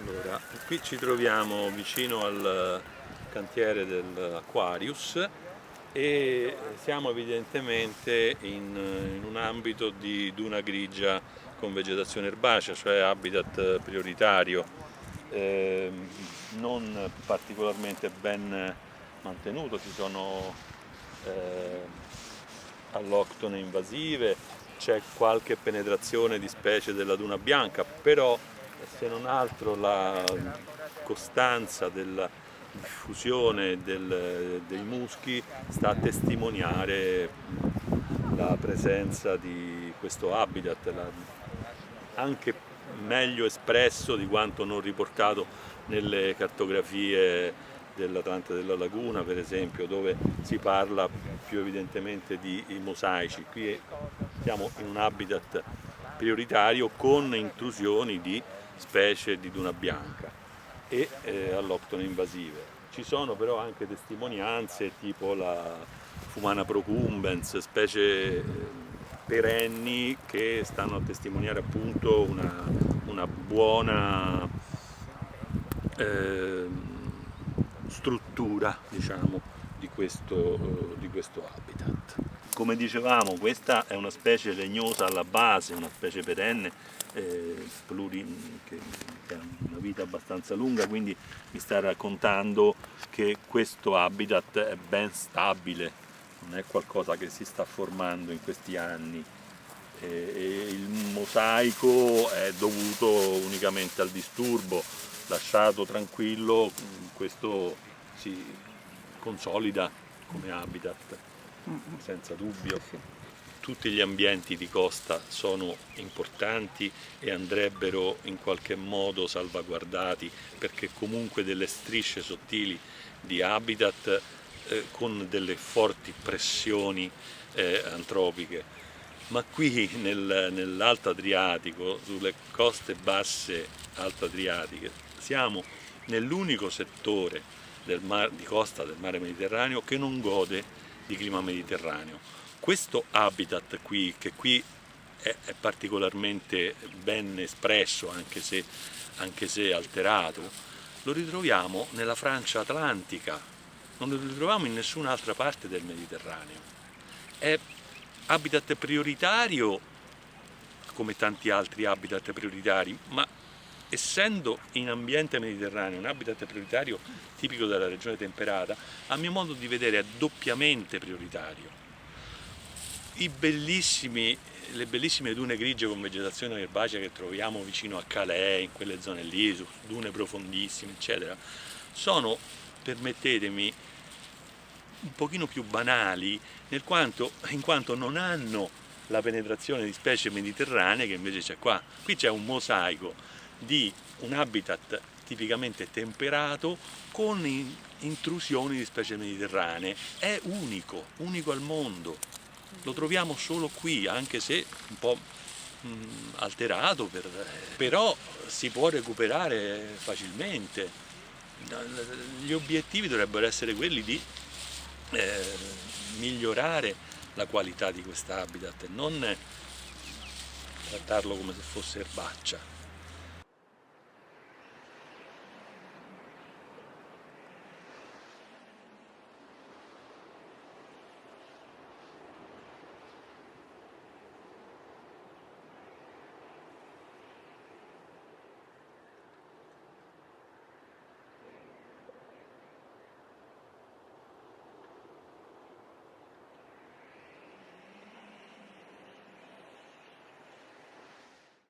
Allora, qui ci troviamo vicino al cantiere dell'Aquarius e siamo evidentemente in un ambito di duna grigia con vegetazione erbacea, cioè habitat prioritario, non particolarmente ben mantenuto. Ci sono alloctone invasive, c'è qualche penetrazione di specie della duna bianca, però se non altro la costanza della diffusione dei muschi sta a testimoniare la presenza di questo habitat, anche meglio espresso di quanto non riportato nelle cartografie dell'Atlante della Laguna, per esempio, dove si parla più evidentemente di mosaici. Qui siamo in un habitat prioritario con intrusioni di specie di duna bianca e alloctone invasive. Ci sono però anche testimonianze tipo la Fumana procumbens, specie perenni che stanno a testimoniare appunto una buona struttura, diciamo, di questo habitat. Come dicevamo, questa è una specie legnosa alla base, una specie perenne, che ha una vita abbastanza lunga, quindi mi sta raccontando che questo habitat è ben stabile, non è qualcosa che si sta formando in questi anni. E il mosaico è dovuto unicamente al disturbo. Lasciato tranquillo, questo si consolida come habitat, senza dubbio. Tutti gli ambienti di costa sono importanti e andrebbero in qualche modo salvaguardati, perché comunque delle strisce sottili di habitat con delle forti pressioni antropiche. Ma qui nell'Alto Adriatico, sulle coste basse Alto Adriatiche, siamo nell'unico settore di costa del mare Mediterraneo che non gode di clima mediterraneo. Questo habitat qui, che qui è particolarmente ben espresso, anche se alterato, lo ritroviamo nella Francia atlantica, non lo ritroviamo in nessun'altra parte del Mediterraneo. È habitat prioritario come tanti altri habitat prioritari, ma essendo in ambiente mediterraneo un habitat prioritario tipico della regione temperata, a mio modo di vedere è doppiamente prioritario. Le bellissime dune grigie con vegetazione erbacea che troviamo vicino a Calais, in quelle zone lì, su dune profondissime, eccetera, sono, permettetemi, un pochino più banali, in quanto non hanno la penetrazione di specie mediterranee che invece c'è qua. Qui c'è un mosaico di un habitat tipicamente temperato con intrusioni di specie mediterranee. È unico al mondo. Lo troviamo solo qui, anche se un po' alterato, però si può recuperare facilmente. Gli obiettivi dovrebbero essere quelli di migliorare la qualità di quest'habitat e non trattarlo come se fosse erbaccia.